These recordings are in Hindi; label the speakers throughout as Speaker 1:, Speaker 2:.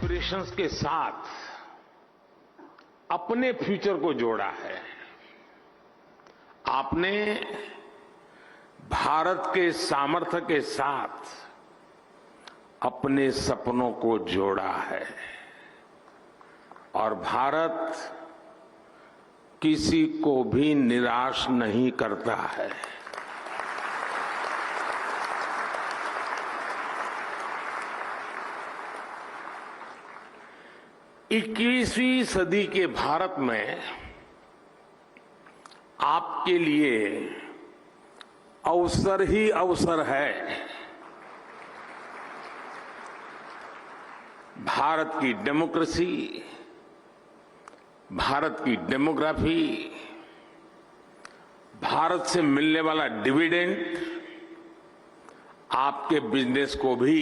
Speaker 1: एस्पिरेशंस के साथ अपने फ्यूचर को जोड़ा है। आपने भारत के सामर्थ्य के साथ अपने सपनों को जोड़ा है और भारत किसी को भी निराश नहीं करता है। इक्कीसवीं सदी के भारत में आपके लिए अवसर ही अवसर है। भारत की डेमोक्रेसी, भारत की डेमोग्राफी, भारत से मिलने वाला डिविडेंड आपके बिजनेस को भी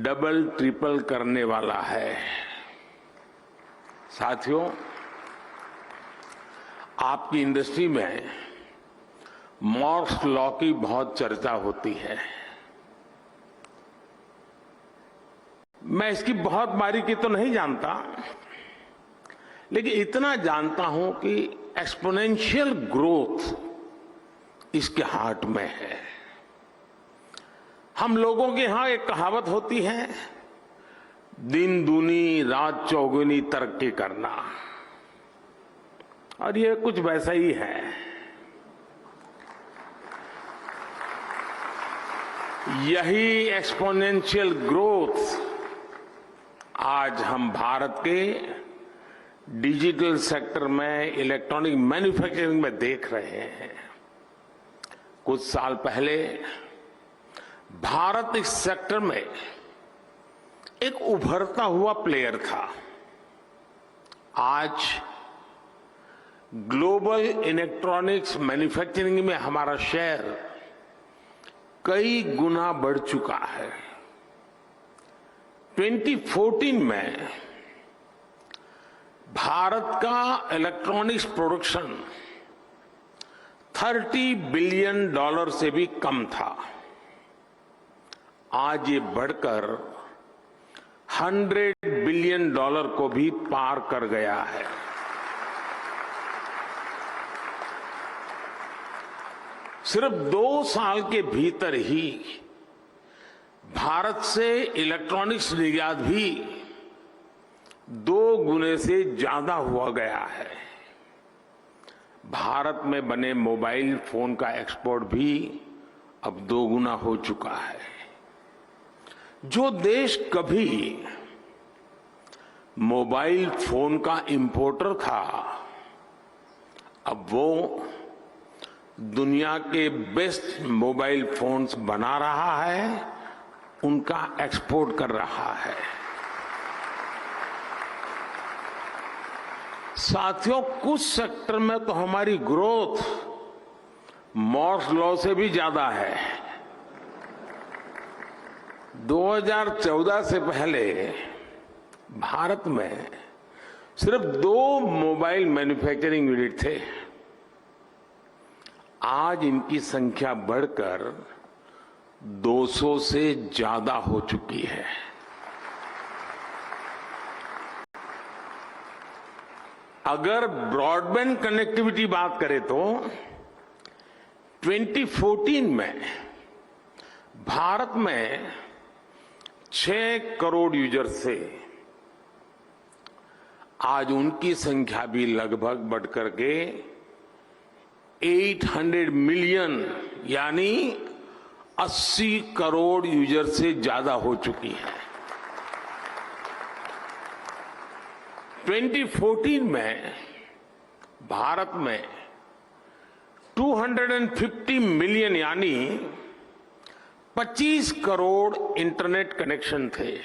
Speaker 1: डबल ट्रिपल करने वाला है। साथियों, आपकी इंडस्ट्री में मॉर्स लॉ की बहुत चर्चा होती है। मैं इसकी बहुत बारीकी तो नहीं जानता, लेकिन इतना जानता हूं कि एक्सपोनेंशियल ग्रोथ इसके हार्ट में है। हम लोगों के यहां एक कहावत होती है, दिन दूनी रात चौगुनी तरक्की करना, और ये कुछ वैसा ही है। यही एक्सपोनेंशियल ग्रोथ आज हम भारत के डिजिटल सेक्टर में, इलेक्ट्रॉनिक मैन्युफैक्चरिंग में देख रहे हैं। कुछ साल पहले भारत इस सेक्टर में एक उभरता हुआ प्लेयर था। आज ग्लोबल इलेक्ट्रॉनिक्स मैन्युफैक्चरिंग में हमारा शेयर कई गुना बढ़ चुका है। 2014 में भारत का इलेक्ट्रॉनिक्स प्रोडक्शन $30 बिलियन से भी कम था। आज ये बढ़कर $100 बिलियन को भी पार कर गया है। सिर्फ 2 साल के भीतर ही भारत से इलेक्ट्रॉनिक्स निर्यात भी 2 गुने से ज्यादा हुआ गया है। भारत में बने मोबाइल फोन का एक्सपोर्ट भी अब 2 गुना हो चुका है। जो देश कभी मोबाइल फोन का इंपोर्टर था, अब वो दुनिया के बेस्ट मोबाइल फोन्स बना रहा है, उनका एक्सपोर्ट कर रहा है। साथियों, कुछ सेक्टर में तो हमारी ग्रोथ मॉर्स लॉ से भी ज्यादा है। 2014 से पहले भारत में सिर्फ 2 मोबाइल मैन्युफैक्चरिंग यूनिट थे। आज इनकी संख्या बढ़कर 200 से ज्यादा हो चुकी है। अगर ब्रॉडबैंड कनेक्टिविटी बात करें तो 2014 में भारत में 6 करोड़ यूजर्स थे। आज उनकी संख्या भी लगभग बढ़कर के 800 मिलियन यानी 80 करोड़ यूजर से ज्यादा हो चुकी है। 2014 में भारत में 250 मिलियन यानी 25 करोड़ इंटरनेट कनेक्शन थे।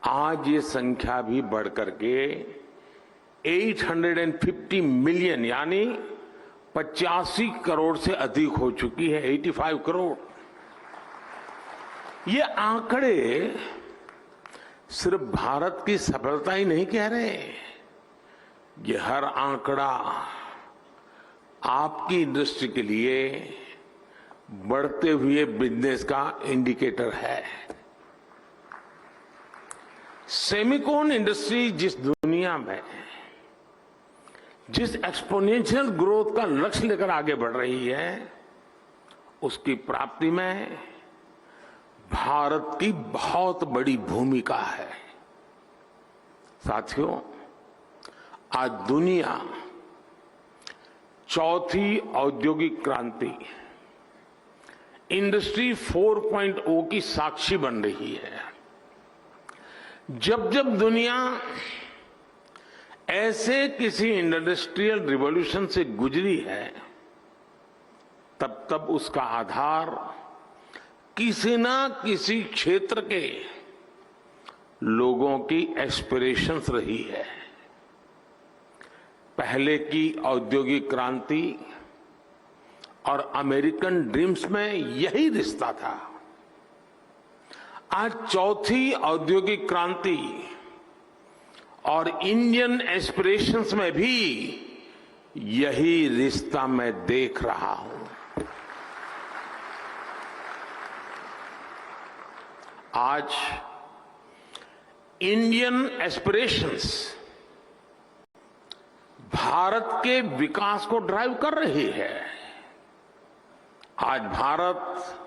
Speaker 1: आज ये संख्या भी बढ़कर के 850 मिलियन यानी 85 करोड़ से अधिक हो चुकी है। 85 करोड़। ये आंकड़े सिर्फ भारत की सफलता ही नहीं कह रहे, ये हर आंकड़ा आपकी इंडस्ट्री के लिए बढ़ते हुए बिजनेस का इंडिकेटर है। सेमिकॉन इंडस्ट्री जिस दुनिया में जिस एक्सपोनेंशियल ग्रोथ का लक्ष्य लेकर आगे बढ़ रही है, उसकी प्राप्ति में भारत की बहुत बड़ी भूमिका है। साथियों, आज दुनिया चौथी औद्योगिक क्रांति इंडस्ट्री 4.0 की साक्षी बन रही है। जब जब दुनिया ऐसे किसी इंडस्ट्रियल रिवॉल्यूशन से गुजरी है, तब तब उसका आधार किसी ना किसी क्षेत्र के लोगों की एस्पिरेशंस रही है। पहले की औद्योगिक क्रांति और अमेरिकन ड्रीम्स में यही रिश्ता था। आज चौथी औद्योगिक क्रांति और इंडियन एस्पिरेशंस में भी यही रिश्ता मैं देख रहा हूं। आज इंडियन एस्पिरेशंस भारत के विकास को ड्राइव कर रही है। आज भारत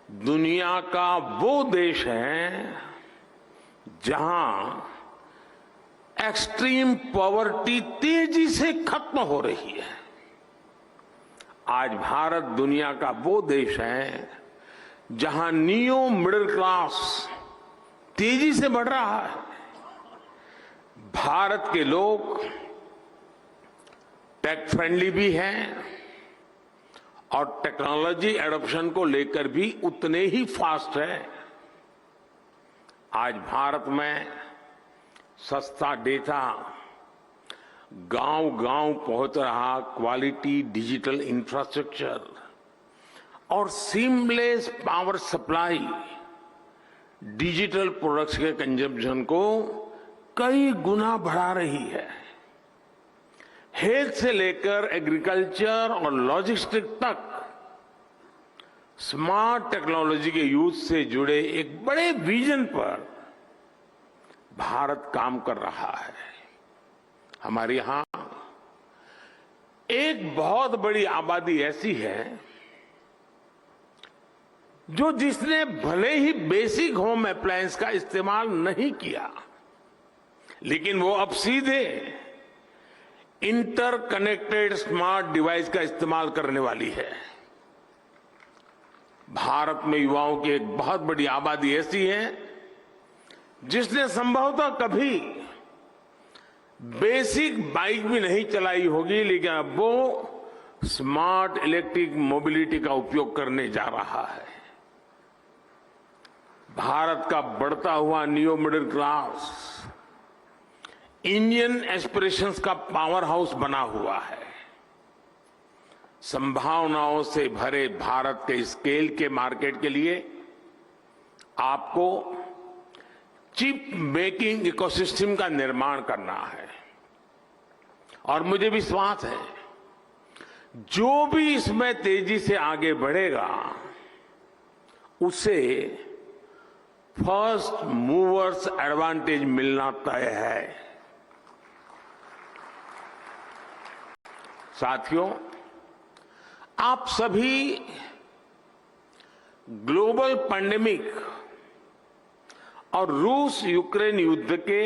Speaker 1: दुनिया का वो देश है जहां एक्सट्रीम पॉवर्टी तेजी से खत्म हो रही है। आज भारत दुनिया का वो देश है जहां नियो मिडिल क्लास तेजी से बढ़ रहा है। भारत के लोग टेक फ्रेंडली भी हैं और टेक्नोलॉजी एडॉप्शन को लेकर भी उतने ही फास्ट है। आज भारत में सस्ता डेटा गांव-गांव पहुंच रहा, क्वालिटी डिजिटल इंफ्रास्ट्रक्चर और seamless power supply digital products के कंजम्पशन को कई गुना बढ़ा रही है। हेल्थ से लेकर एग्रीकल्चर और लॉजिस्टिक तक स्मार्ट टेक्नोलॉजी के यूज से जुड़े एक बड़े विजन पर भारत काम कर रहा है। हमारे यहां एक बहुत बड़ी आबादी ऐसी है जिसने भले ही बेसिक होम अप्लायंस का इस्तेमाल नहीं किया, लेकिन वो अब सीधे इंटरकनेक्टेड स्मार्ट डिवाइस का इस्तेमाल करने वाली है। भारत में युवाओं की एक बहुत बड़ी आबादी ऐसी है जिसने संभवतः कभी बेसिक बाइक भी नहीं चलाई होगी, लेकिन अब वो स्मार्ट इलेक्ट्रिक मोबिलिटी का उपयोग करने जा रहा है। भारत का बढ़ता हुआ neo middle class Indian aspirations का पावर हाउस बना हुआ है। संभावनाओं से भरे भारत के स्केल के मार्केट के लिए आपको चिप मेकिंग इकोसिस्टम का निर्माण करना है और मुझे विश्वास है जो भी इसमें तेजी से आगे बढ़ेगा उसे फर्स्ट मूवर्स एडवांटेज मिलना तय है। साथियों, आप सभी ग्लोबल पैंडेमिक और रूस यूक्रेन युद्ध के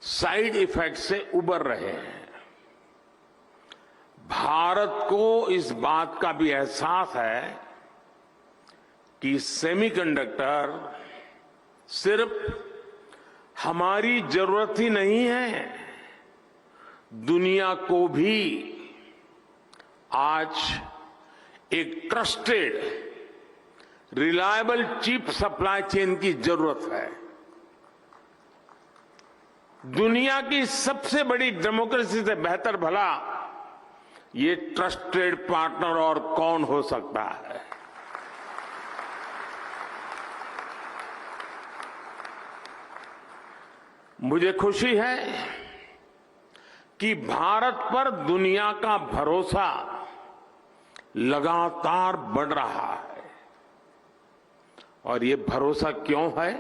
Speaker 1: साइड इफेक्ट से उबर रहे हैं। भारत को इस बात का भी एहसास है कि सेमीकंडक्टर सिर्फ हमारी जरूरत ही नहीं है, दुनिया को भी आज एक trusted reliable chip supply chain की जरूरत है। दुनिया की सबसे बड़ी डेमोक्रेसी से बेहतर भला ये ट्रस्टेड पार्टनर और कौन हो सकता है। मुझे खुशी है कि भारत पर दुनिया का भरोसा लगातार बढ़ रहा है। और ये भरोसा क्यों है?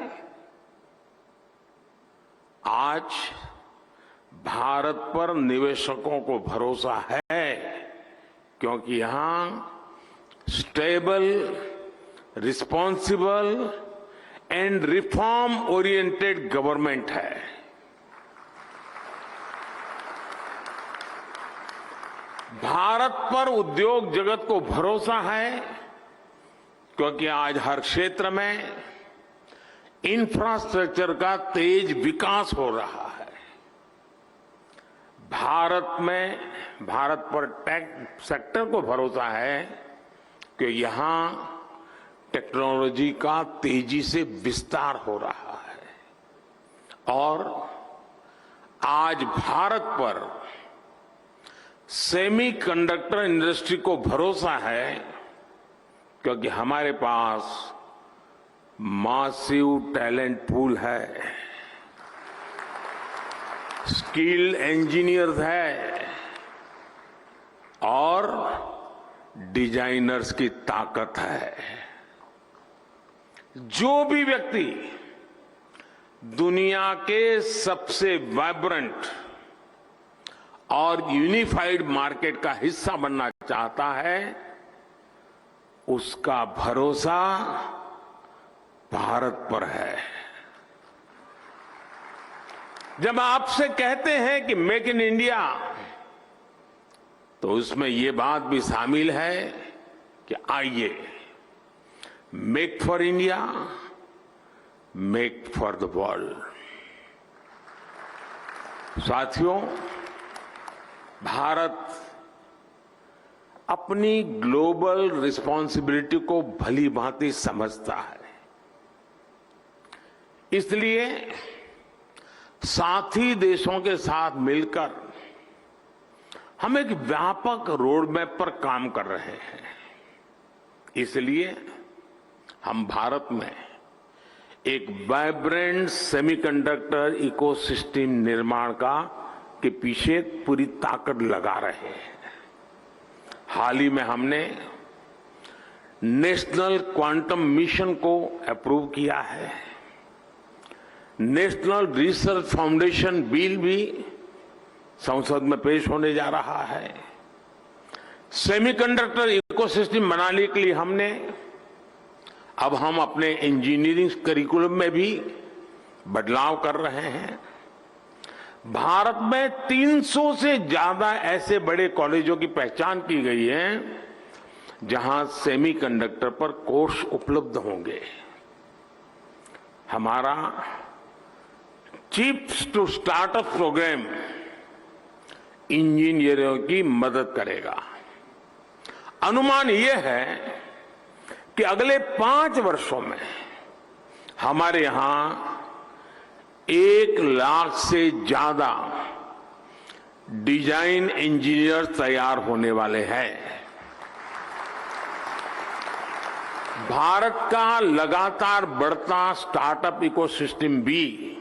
Speaker 1: आज भारत पर निवेशकों को भरोसा है क्योंकि यहां stable, responsible and reform oriented government है। भारत पर उद्योग जगत को भरोसा है क्योंकि आज हर क्षेत्र में इंफ्रास्ट्रक्चर का तेज विकास हो रहा है। भारत पर टेक सेक्टर को भरोसा है कि यहां टेक्नोलॉजी का तेजी से विस्तार हो रहा है और आज भारत पर सेमीकंडक्टर इंडस्ट्री को भरोसा है क्योंकि हमारे पास मासिव टैलेंट पूल है, स्किल्ड इंजीनियर्स है और डिजाइनर्स की ताकत है। जो भी व्यक्ति दुनिया के सबसे वाइब्रेंट और यूनिफाइड मार्केट का हिस्सा बनना चाहता है, उसका भरोसा भारत पर है। जब आपसे कहते हैं कि मेक इन इंडिया, तो उसमें ये बात भी शामिल है कि आइए make for India, make for the world. साथियों, भारत अपनी ग्लोबल रिस्पॉन्सिबिलिटी को भली भांति समझता है, इसलिए साथी देशों के साथ मिलकर हम एक व्यापक रोडमैप पर काम कर रहे हैं। इसलिए हम भारत में एक वाइब्रेंट सेमीकंडक्टर इकोसिस्टम निर्माण के पीछे पूरी ताकत लगा रहे हैं। हाल ही में हमने नेशनल क्वांटम मिशन को अप्रूव किया है। नेशनल रिसर्च फाउंडेशन बिल भी संसद में पेश होने जा रहा है। सेमीकंडक्टर इकोसिस्टम बनाने के लिए हम अपने इंजीनियरिंग करिकुलम में भी बदलाव कर रहे हैं। भारत में 300 से ज्यादा ऐसे बड़े कॉलेजों की पहचान की गई है जहां सेमीकंडक्टर पर कोर्स उपलब्ध होंगे। हमारा चिप्स टू स्टार्टअप प्रोग्राम इंजीनियरों की मदद करेगा। अनुमान यह है कि अगले 5 वर्षों में हमारे यहां 1 लाख से ज्यादा डिजाइन इंजीनियर तैयार होने वाले हैं। भारत का लगातार बढ़ता स्टार्टअप इकोसिस्टम भी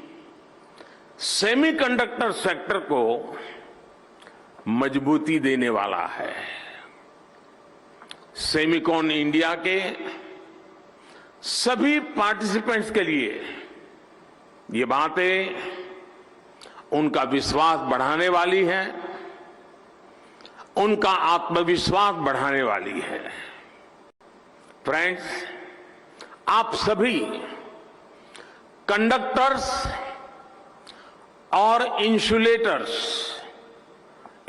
Speaker 1: सेमीकंडक्टर सेक्टर को मजबूती देने वाला है। सेमिकॉन इंडिया के सभी पार्टिसिपेंट्स के लिए ये बातें उनका विश्वास बढ़ाने वाली है, उनका आत्मविश्वास बढ़ाने वाली है। फ्रेंड्स, आप सभी कंडक्टर्स और इंसुलेटर्स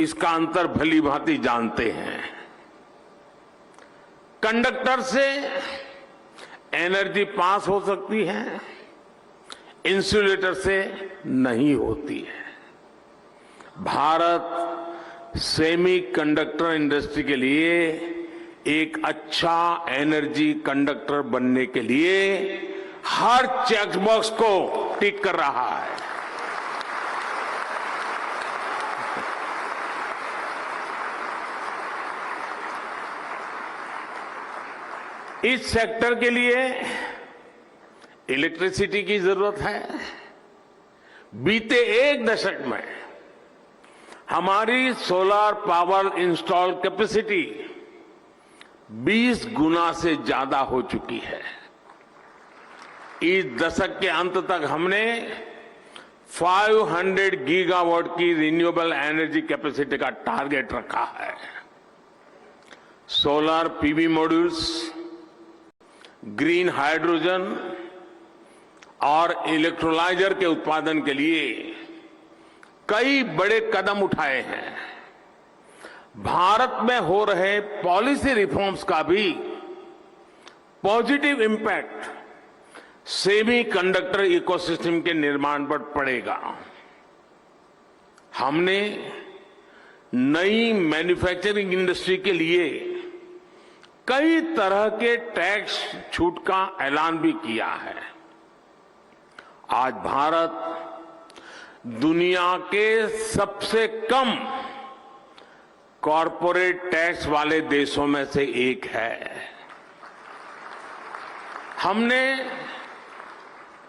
Speaker 1: इसका अंतर भली भांति जानते हैं। कंडक्टर से एनर्जी पास हो सकती है, इंसुलेटर से नहीं होती है। भारत सेमीकंडक्टर इंडस्ट्री के लिए एक अच्छा एनर्जी कंडक्टर बनने के लिए हर चेकबॉक्स को टिक कर रहा है। इस सेक्टर के लिए इलेक्ट्रिसिटी की जरूरत है। बीते 1 दशक में हमारी सोलर पावर इंस्टॉल कैपेसिटी 20 गुना से ज्यादा हो चुकी है। इस दशक के अंत तक हमने 500 गीगावाट की रिन्यूएबल एनर्जी कैपेसिटी का टारगेट रखा है। Solar PV modules, green hydrogen और इलेक्ट्रोलाइजर के उत्पादन के लिए कई बड़े कदम उठाए हैं। भारत में हो रहे पॉलिसी रिफॉर्म्स का भी पॉजिटिव इंपैक्ट सेमीकंडक्टर इकोसिस्टम के निर्माण पर पड़ेगा। हमने नई मैन्युफैक्चरिंग इंडस्ट्री के लिए कई तरह के टैक्स छूट का ऐलान भी किया है। आज भारत दुनिया के सबसे कम कॉरपोरेट टैक्स वाले देशों में से एक है। हमने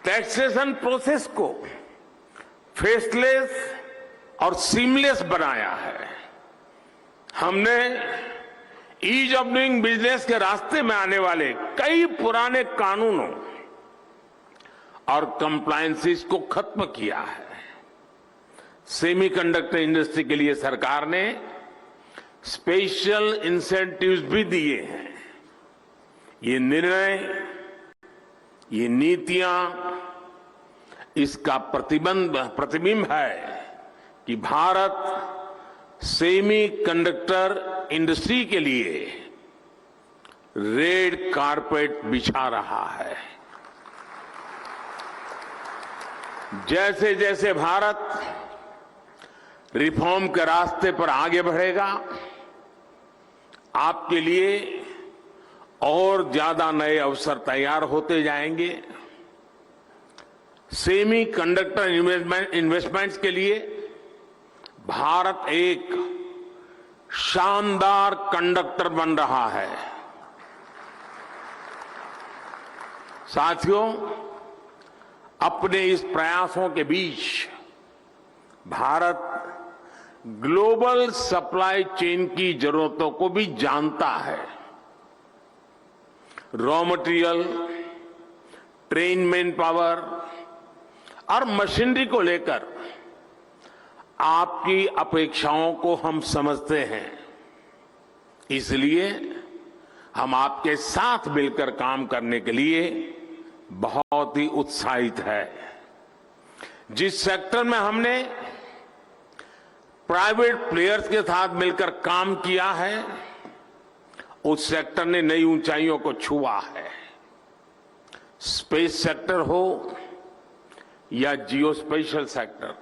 Speaker 1: टैक्सेशन प्रोसेस को फेसलेस और सीमलेस बनाया है। हमने ईज ऑफ डूइंग बिजनेस के रास्ते में आने वाले कई पुराने कानूनों और कंप्लायंसेस को खत्म किया है। सेमीकंडक्टर इंडस्ट्री के लिए सरकार ने स्पेशल इंसेंटिव्स भी दिए हैं। ये निर्णय, ये नीतियां इसका प्रतिबिंब है कि भारत सेमीकंडक्टर इंडस्ट्री के लिए रेड कारपेट बिछा रहा है। जैसे जैसे भारत रिफॉर्म के रास्ते पर आगे बढ़ेगा, आपके लिए और ज्यादा नए अवसर तैयार होते जाएंगे। सेमीकंडक्टर इन्वेस्टमेंट्स के लिए भारत एक शानदार कंडक्टर बन रहा है। साथियों, अपने इस प्रयासों के बीच भारत ग्लोबल सप्लाई चेन की जरूरतों को भी जानता है। Raw material, train man power और मशीनरी को लेकर आपकी अपेक्षाओं को हम समझते हैं। इसलिए हम आपके साथ मिलकर काम करने के लिए बहुत ही उत्साहित है। जिस सेक्टर में हमने प्राइवेट प्लेयर्स के साथ मिलकर काम किया है, उस सेक्टर ने नई ऊंचाइयों को छुआ है। स्पेस सेक्टर हो या जियो स्पेशल सेक्टर,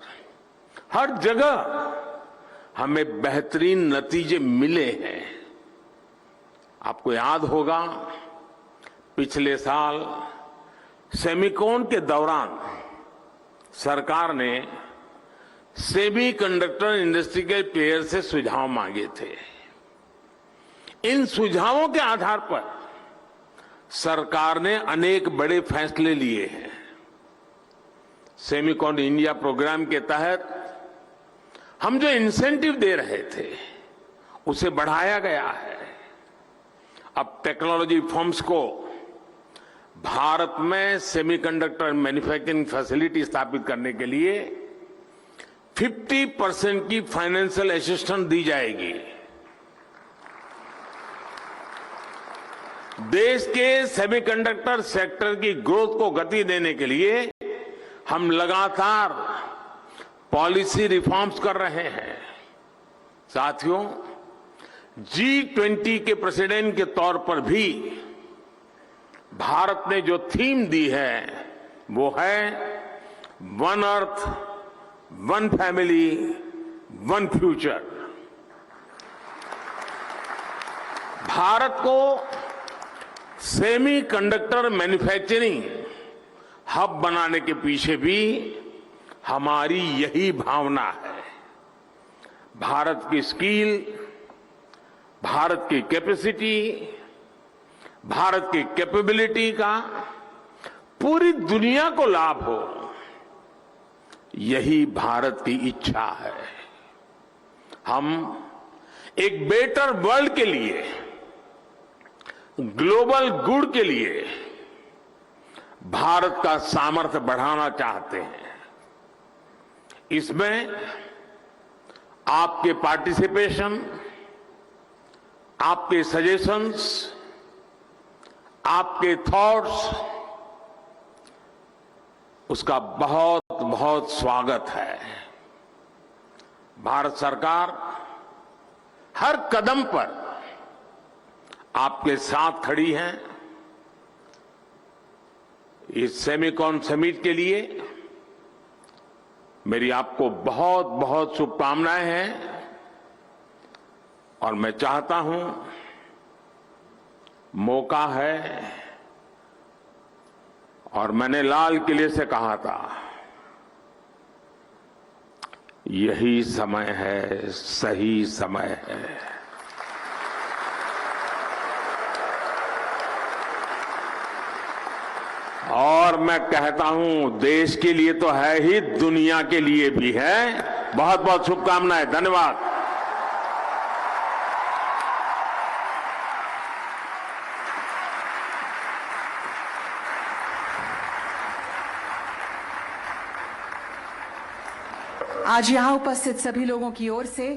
Speaker 1: हर जगह हमें बेहतरीन नतीजे मिले हैं। आपको याद होगा, पिछले साल सेमिकॉन के दौरान सरकार ने सेमीकंडक्टर इंडस्ट्री के प्लेयर से सुझाव मांगे थे। इन सुझावों के आधार पर सरकार ने अनेक बड़े फैसले लिए हैं। सेमिकॉन इंडिया प्रोग्राम के तहत हम जो इंसेंटिव दे रहे थे, उसे बढ़ाया गया है। अब टेक्नोलॉजी फर्म्स को भारत में सेमीकंडक्टर मैन्युफैक्चरिंग फैसिलिटी स्थापित करने के लिए 50% की फाइनेंशियल असिस्टेंस दी जाएगी। देश के सेमीकंडक्टर सेक्टर की ग्रोथ को गति देने के लिए हम लगातार पॉलिसी रिफॉर्म्स कर रहे हैं। साथियों, G20 के प्रेसिडेंट के तौर पर भी भारत ने जो थीम दी है, वो है one earth, one family, one future. Bharat को सेमीकंडक्टर मैन्युफैक्चरिंग हब बनाने के पीछे भी हमारी यही भावना है। भारत की स्किल, भारत की कैपेसिटी, भारत की कैपेबिलिटी का पूरी दुनिया को लाभ हो, यही भारत की इच्छा है। हम एक बेटर वर्ल्ड के लिए, ग्लोबल गुड के लिए भारत का सामर्थ्य बढ़ाना चाहते हैं। इसमें आपके पार्टिसिपेशन, आपके सजेशंस, आपके थॉट्स, उसका बहुत बहुत स्वागत है। भारत सरकार हर कदम पर आपके साथ खड़ी है। इस सेमिकॉन समिट के लिए मेरी आपको बहुत बहुत शुभकामनाएं हैं और मैं चाहता हूं, मौका है, और मैंने लाल किले से कहा था, यही समय है, सही समय है। और मैं कहता हूं, देश के लिए तो है ही, दुनिया के लिए भी है। बहुत बहुत शुभकामनाएं। धन्यवाद।
Speaker 2: आज यहां उपस्थित सभी लोगों की ओर से